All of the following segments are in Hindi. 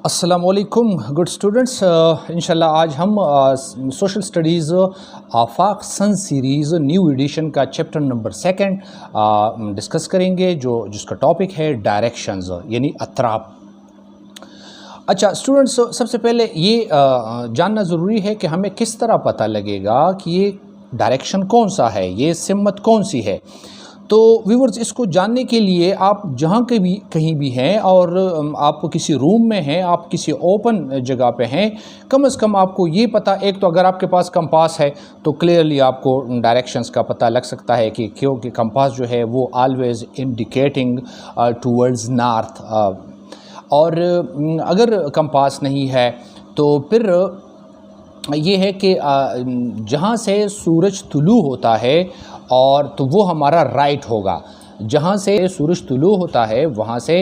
अस्सलाम वालेकुम गुड स्टूडेंट्स। इंशाल्लाह आज हम सोशल स्टडीज़ आफाक सन सीरीज़ न्यू एडिशन का चैप्टर नंबर 2 डिस्कस करेंगे जिसका टॉपिक है डायरेक्शंस यानी अतराब। अच्छा स्टूडेंट्स, सबसे पहले ये जानना ज़रूरी है कि हमें किस तरह पता लगेगा कि ये डायरेक्शन कौन सा है, ये सिमत कौन सी है। तो व्यूवर्स, इसको जानने के लिए आप जहाँ कहीं भी हैं और आप किसी रूम में हैं, आप किसी ओपन जगह पे हैं, कम से कम आपको ये पता, एक तो अगर आपके पास कंपास है तो क्लियरली आपको डायरेक्शंस का पता लग सकता है कि क्योंकि कंपास जो है वो ऑलवेज़ इंडिकेटिंग टूवर्ड्स नॉर्थ। और अगर कंपास नहीं है तो फिर ये है कि जहाँ से सूरज तुलू होता है और तो वो हमारा राइट होगा। जहाँ से सूरज तुलू होता है वहाँ से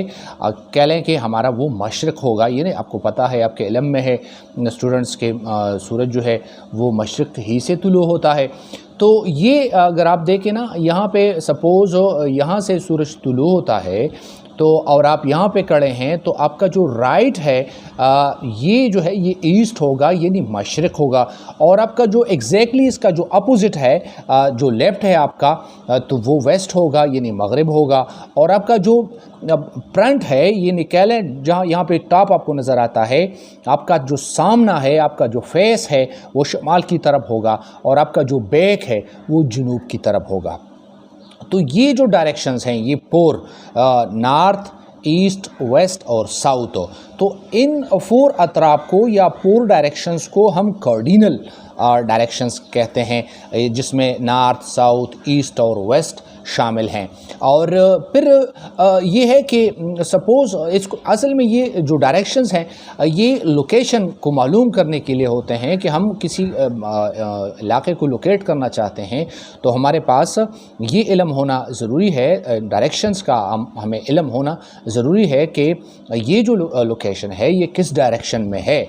कह लें कि हमारा वो मशरक़ होगा। यानी आपको पता है, आपके इल्म में है स्टूडेंट्स के सूरज जो है वो मशरक़ ही से तुलू होता है। तो ये अगर आप देखें ना, यहाँ पे सपोज़ यहाँ से सूरज तुलू होता है तो और आप यहाँ पे खड़े हैं तो आपका जो राइट है ये जो है ये ईस्ट होगा यानी मशरक़ होगा। और आपका जो एग्जैक्टली इसका जो अपोजिट है जो लेफ़्ट है आपका तो वो वेस्ट होगा यानी मगरिब होगा। और आपका जो फ्रंट है ये निकालें, जहाँ यहाँ पे टॉप आपको नज़र आता है, आपका जो सामना है, आपका जो फेस है वो शमाल की तरफ होगा और आपका जो बैक है वो जनूब की तरफ होगा। तो ये जो डायरेक्शंस हैं ये फोर, नॉर्थ, ईस्ट, वेस्ट और साउथ। तो इन फोर अतराब को या फोर डायरेक्शंस को हम कार्डिनल डायरेक्शंस कहते हैं, जिसमें नॉर्थ, साउथ, ईस्ट और वेस्ट शामिल हैं। और फिर ये है कि सपोज़ इसको असल में ये जो डायरेक्शंस हैं ये लोकेशन को मालूम करने के लिए होते हैं कि हम किसी इलाके को लोकेट करना चाहते हैं तो हमारे पास ये इल्म होना ज़रूरी है, डायरेक्शंस का हमें इल्म होना ज़रूरी है कि ये जो लोकेशन है ये किस डायरेक्शन में है।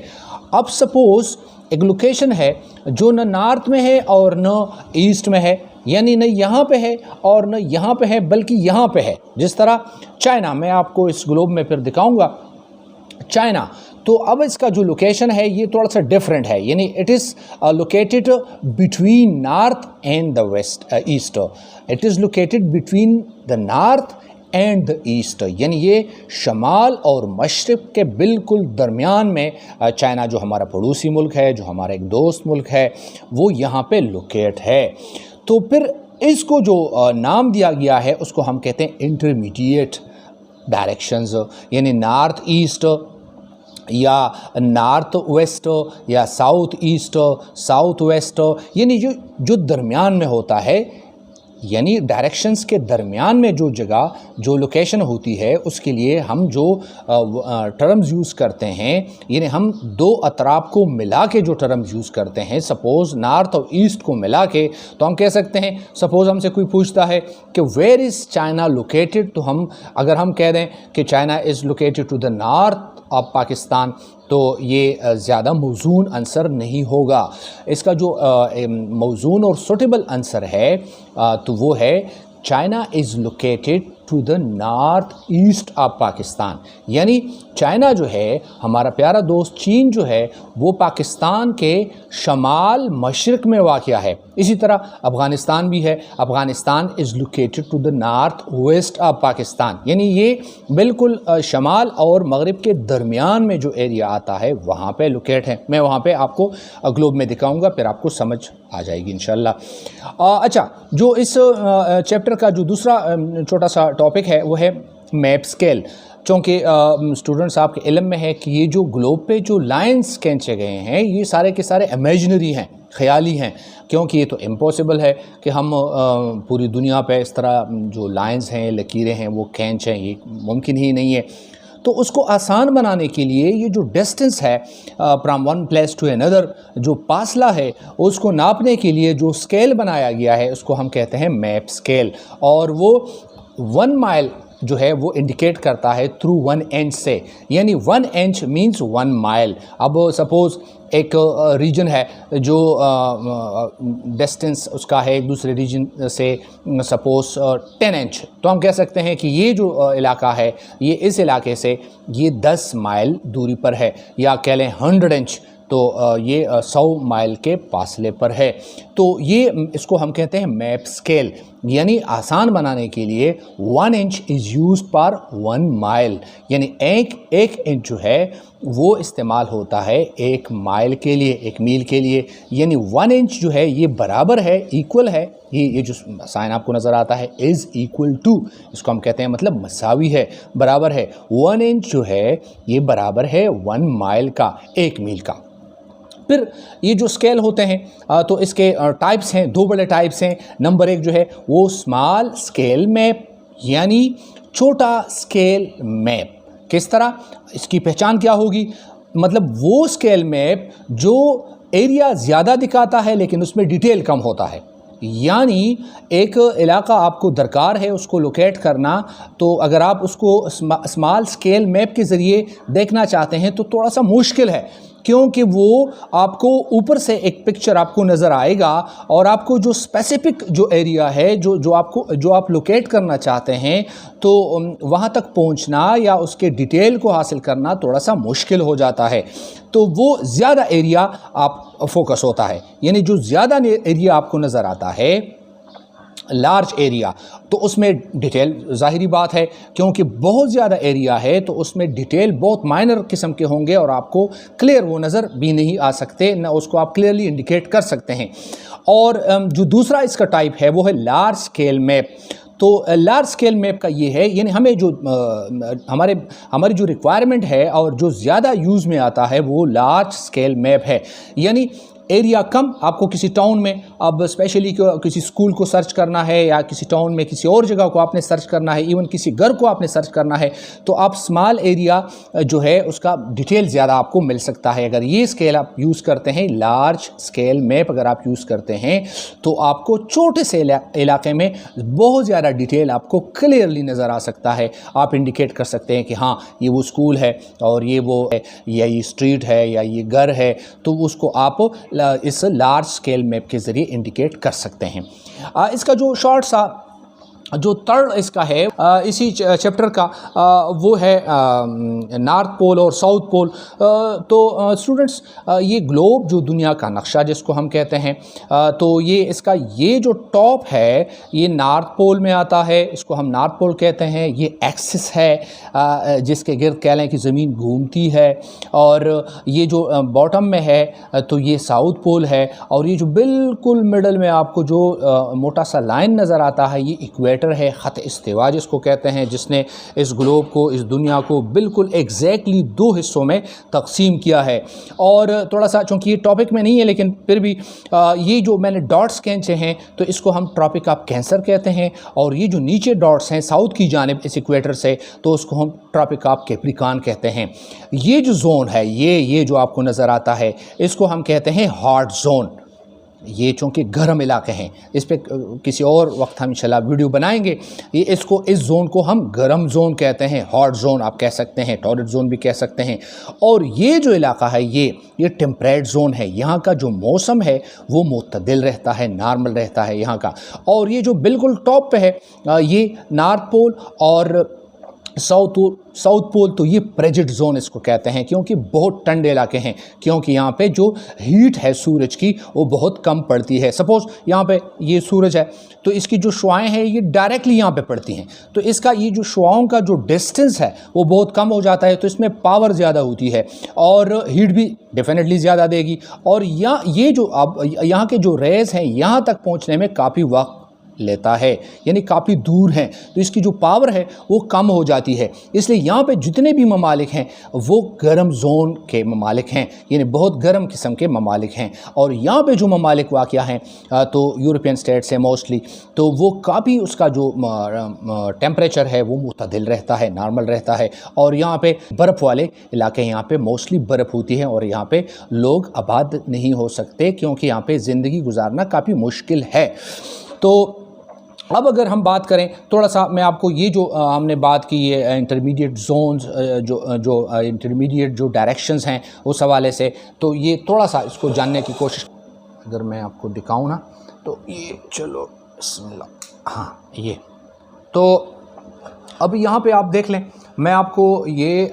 अब सपोज़ एक लोकेशन है जो न नॉर्थ में है और न ईस्ट में है, यानी न यहाँ पे है और न यहाँ पे है बल्कि यहाँ पे है। जिस तरह चाइना, मैं आपको इस ग्लोब में फिर दिखाऊंगा चाइना। तो अब इसका जो लोकेशन है ये थोड़ा सा डिफरेंट है, यानी it is located between north and the west east. It is located between the north and the east, यानी ये शमाल और मशरिक़ के बिल्कुल दरमियान में चाइना जो हमारा पड़ोसी मुल्क है, जो हमारा एक दोस्त मुल्क है, वो यहाँ पे लोकेट है। तो फिर इसको जो नाम दिया गया है उसको हम कहते हैं इंटरमीडिएट डायरेक्शंस, यानी नॉर्थ ईस्ट या नॉर्थ वेस्ट या साउथ ईस्ट, साउथ वेस्ट, यानी जो दरमियान में होता है, यानी डायरेक्शंस के दरमियान में जो जगह जो लोकेशन होती है उसके लिए हम जो टर्म्स यूज़ करते हैं, यानी हम दो अतराब को मिला के जो टर्म्स यूज़ करते हैं, सपोज़ नॉर्थ और ईस्ट को मिला के, तो हम कह सकते हैं, सपोज़ हमसे कोई पूछता है कि वेयर इज़ चाइना लोकेटेड, तो अगर हम कह दें कि China is located to the north of Pakistan, तो ये ज़्यादा मौजून आंसर नहीं होगा। इसका जो मौजून और सूटेबल आंसर है तो वो है China is located to the north east of Pakistan, यानी चाइना जो है, हमारा प्यारा दोस्त चीन जो है, वो पाकिस्तान के शमाल मशरिक़ में वाक़या है। इसी तरह अफ़गानिस्तान भी है, Afghanistan is located to the north west of Pakistan, यानी ये बिल्कुल शमाल और मगरिब के दरमियान में जो एरिया आता है वहाँ पे लोकेट है। मैं वहाँ पे आपको ग्लोब में दिखाऊंगा, फिर आपको समझ आ जाएगी इंशाल्लाह। अच्छा, जो इस चैप्टर का जो दूसरा छोटा सा टॉपिक है वो है मैप स्केल। चूँकि स्टूडेंट्स आपके इल्म में है कि ये जो ग्लोब पे जो लाइंस खींचे गए हैं ये सारे के सारे इमेजिनरी हैं, ख़याली हैं, क्योंकि ये तो इम्पॉसिबल है कि हम पूरी दुनिया पे इस तरह जो लाइंस हैं, लकीरें हैं वो खींचें, ये मुमकिन ही नहीं है। तो उसको आसान बनाने के लिए ये जो डिस्टेंस है from one place to another, जो फासला है उसको नापने के लिए जो स्केल बनाया गया है उसको हम कहते हैं मैप स्केल। और वो 1 माइल जो है वो इंडिकेट करता है थ्रू 1 इंच से, यानी 1 इंच मीन्स 1 माइल। अब सपोज़ एक रीजन है जो डिस्टेंस उसका है एक दूसरे रीजन से सपोज़ 10 इंच, तो हम कह सकते हैं कि ये जो इलाका है ये इस इलाके से ये 10 माइल दूरी पर है, या कह लें 100 इंच तो ये 100 माइल के फासले पर है। तो ये इसको हम कहते हैं मैप स्केल, यानी आसान बनाने के लिए 1 इंच इज़ यूज्ड पर 1 माइल, यानी एक इंच जो है वो इस्तेमाल होता है 1 माइल के लिए, 1 मील के लिए। यानी 1 इंच जो है ये बराबर है, इक्वल है, ये जो साइन आपको नज़र आता है इज़ इक्वल टू, इसको हम कहते हैं मतलब मसावी है, बराबर है। 1 इंच जो है ये बराबर है 1 माइल का, 1 मील का। फिर ये जो स्केल होते हैं तो इसके टाइप्स हैं, 2 बड़े टाइप्स हैं। नंबर 1 जो है वो स्मॉल स्केल मैप, यानी छोटा स्केल मैप। किस तरह इसकी पहचान क्या होगी? मतलब वो स्केल मैप जो एरिया ज़्यादा दिखाता है लेकिन उसमें डिटेल कम होता है। यानी एक इलाका आपको दरकार है उसको लोकेट करना, तो अगर आप उसको स्मॉल स्केल मैप के ज़रिए देखना चाहते हैं तो थोड़ा सा मुश्किल है, क्योंकि वो आपको ऊपर से एक पिक्चर आपको नज़र आएगा और आपको जो स्पेसिफिक जो एरिया है जो आप लोकेट करना चाहते हैं तो वहाँ तक पहुँचना या उसके डिटेल को हासिल करना थोड़ा सा मुश्किल हो जाता है। तो वो ज़्यादा एरिया आप फोकस होता है, यानी जो ज़्यादा एरिया आपको नज़र आता है लार्ज एरिया, तो उसमें डिटेल ज़ाहिरी बात है, क्योंकि बहुत ज़्यादा एरिया है तो उसमें डिटेल बहुत माइनर किस्म के होंगे और आपको क्लियर वो नज़र भी नहीं आ सकते, ना उसको आप क्लियरली इंडिकेट कर सकते हैं। और जो दूसरा इसका टाइप है वो है लार्ज स्केल मैप। तो लार्ज स्केल मैप का ये है, यानी हमें जो हमारी जो रिक्वायरमेंट है और जो ज़्यादा यूज़ में आता है वो लार्ज स्केल मैप है। यानी एरिया कम, आपको किसी टाउन में अब स्पेशली किसी स्कूल को सर्च करना है या किसी टाउन में किसी और जगह को आपने सर्च करना है, इवन किसी घर को आपने सर्च करना है, तो आप स्मॉल एरिया जो है उसका डिटेल ज़्यादा आपको मिल सकता है। अगर ये स्केल आप यूज़ करते हैं, लार्ज स्केल मैप अगर आप यूज़ करते हैं, तो आपको छोटे से इलाके में बहुत ज़्यादा डिटेल आपको क्लियरली नज़र आ सकता है। आप इंडिकेट कर सकते हैं कि हाँ ये वो स्कूल है और ये वो है, या ये स्ट्रीट है या ये घर है, तो उसको आप इस लार्ज स्केल मैप के ज़रिए इंडिकेट कर सकते हैं। इसका जो शॉर्ट सा जो थर्ड इसका है इसी चैप्टर का वो है नॉर्थ पोल और साउथ पोल। तो स्टूडेंट्स ये ग्लोब जो दुनिया का नक्शा जिसको हम कहते हैं, तो ये इसका ये जो टॉप है ये नॉर्थ पोल में आता है, इसको हम नॉर्थ पोल कहते हैं। ये एक्सिस है जिसके गिर्द कह लें कि ज़मीन घूमती है, और ये जो बॉटम में है तो ये साउथ पोल है, और ये जो बिल्कुल मिडल में आपको जो मोटा सा लाइन नज़र आता है ये इक्वेटर है, ख़त इस्तिवा जिसको कहते हैं, जिसने इस ग्लोब को, इस दुनिया को बिल्कुल एग्जैक्टली 2 हिस्सों में तकसीम किया है। और थोड़ा सा चूँकि ये टॉपिक में नहीं है लेकिन फिर भी ये जो मैंने डॉट्स खींचे हैं तो इसको हम ट्रॉपिक ऑफ कैंसर कहते हैं, और ये जो नीचे डॉट्स हैं साउथ की जानिब इस इक्वेटर से तो उसको हम ट्रॉपिक ऑफ कैप्रिकॉर्न कहते हैं। ये जो जोन है ये जो आपको नज़र आता है इसको हम कहते हैं हॉट जोन। ये चूँकि गर्म इलाके हैं, इस पे किसी और वक्त हम इंशाल्लाह वीडियो बनाएंगे। ये इस जोन को हम गर्म जोन कहते हैं, हॉट जोन आप कह सकते हैं, टॉर्रिड जोन भी कह सकते हैं। और ये जो इलाका है ये टेम्परेट जोन है, यहाँ का जो मौसम है वो मुतदिल रहता है, नॉर्मल रहता है यहाँ का। और ये जो बिल्कुल टॉप पे है ये नॉर्थ पोल और साउथ पोल, तो ये फ्रिजिड जोन इसको कहते हैं, क्योंकि बहुत ठंडे इलाके हैं, क्योंकि यहाँ पे जो हीट है सूरज की वो बहुत कम पड़ती है। सपोज़ यहाँ पे ये सूरज है तो इसकी जो शुआएं हैं ये डायरेक्टली यहाँ पे पड़ती हैं, तो इसका ये जो शुआओं का जो डिस्टेंस है वो बहुत कम हो जाता है, तो इसमें पावर ज़्यादा होती है और हीट भी डेफिनेटली ज़्यादा देगी। और ये जो अब यहाँ के जो रेज़ हैं यहाँ तक पहुँचने में काफ़ी वक्त लेता है, यानी काफ़ी दूर हैं, तो इसकी जो पावर है वो कम हो जाती है। इसलिए यहाँ पे जितने भी ममालिक हैं वो गर्म जोन के ममालिक हैं, यानी बहुत गर्म किस्म के ममालिक हैं। और यहाँ पे जो ममालिक वाक़या हैं तो यूरोपियन स्टेट्स है मोस्टली, तो वो काफ़ी उसका जो टेम्परेचर है वो मुतदिल रहता है, नॉर्मल रहता है। और यहाँ पे बर्फ़ वाले इलाके, यहाँ पे मोस्टली बर्फ़ होती है और यहाँ पे लोग आबाद नहीं हो सकते, क्योंकि यहाँ पे ज़िंदगी गुजारना काफ़ी मुश्किल है। तो अब अगर हम बात करें थोड़ा सा, मैं आपको ये जो हमने बात की ये इंटरमीडिएट जोन्स, जो इंटरमीडिएट जो डायरेक्शंस हैं उस हवाले से, तो ये थोड़ा सा इसको जानने की कोशिश, अगर मैं आपको दिखाऊं ना, तो ये चलो बिस्मिल्लाह, हाँ ये तो अब यहाँ पे आप देख लें, मैं आपको ये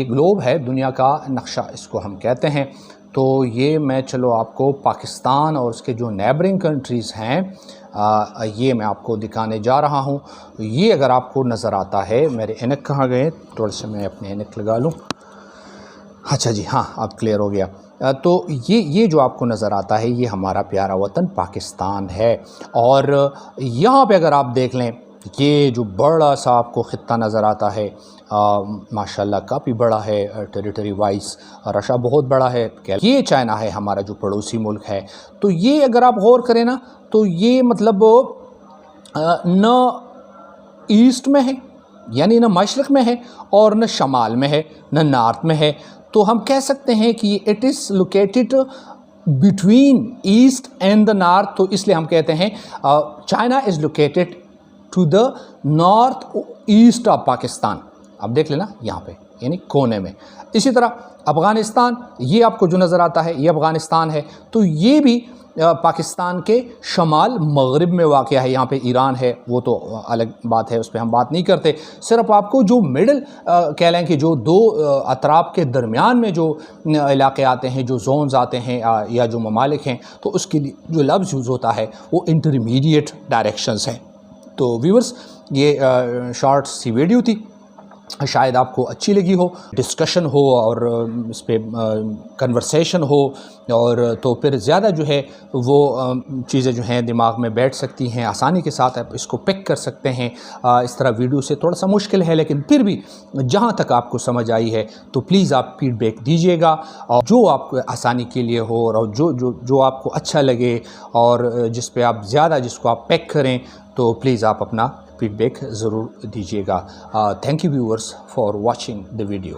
ग्लोब है, दुनिया का नक्शा इसको हम कहते हैं। तो ये मैं चलो आपको पाकिस्तान और उसके जो नेबरिंग कंट्रीज़ हैं ये मैं आपको दिखाने जा रहा हूँ। ये अगर आपको नज़र आता है, मेरे ऐनक कहाँ गए, थोड़ा सा मैं अपने ऐनक लगा लूँ। अच्छा जी, हाँ अब क्लियर हो गया। तो ये जो आपको नज़र आता है ये हमारा प्यारा वतन पाकिस्तान है। और यहाँ पे अगर आप देख लें, ये जो बड़ा सा आपको ख़ित्ता नज़र आता है, माशाल्लाह काफ़ी बड़ा है टेरिटरी वाइज, रशा बहुत बड़ा है। ये चाइना है हमारा जो पड़ोसी मुल्क है। तो ये अगर आप गौर करें ना, तो ये मतलब न ईस्ट में है, यानी न मशरक़ में है, और न शमाल में है, न नॉर्थ में है। तो हम कह सकते हैं कि it is located between east and the north. तो इसलिए हम कहते हैं China is located to the north east of Pakistan. आप देख लेना यहाँ पे, यानी कोने में। इसी तरह अफ़गानिस्तान, ये आपको जो नज़र आता है ये अफ़गानिस्तान है। तो ये भी पाकिस्तान के शमाल मगरिब में वाक़या है। यहाँ पे ईरान है, वो तो अलग बात है, उस पर हम बात नहीं करते। सिर्फ आपको जो मिडल कह लें कि जो दो अतराफ के दरमियान में जो इलाके आते हैं, जो जोन्स आते हैं या जो ममालिक हैं, तो उसके लिए जो लफ्ज़ यूज़ होता है वो इंटरमीडिएट डायरेक्शंस हैं। तो व्यूअर्स, ये शॉर्ट सी वीडियो थी, शायद आपको अच्छी लगी हो, डिस्कशन हो और इस पर कन्वर्सेशन हो, और तो फिर ज़्यादा जो है वो चीज़ें जो हैं दिमाग में बैठ सकती हैं, आसानी के साथ आप इसको पिक कर सकते हैं। इस तरह वीडियो से थोड़ा सा मुश्किल है, लेकिन फिर भी जहाँ तक आपको समझ आई है तो प्लीज़ आप फीडबैक दीजिएगा, और जो आपको आसानी के लिए हो और जो आपको अच्छा लगे और जिस पे आप ज़्यादा जिसको आप पिक करें, तो प्लीज़ आप अपना फीडबैक ज़रूर दीजिएगा। Thank you viewers for watching the video.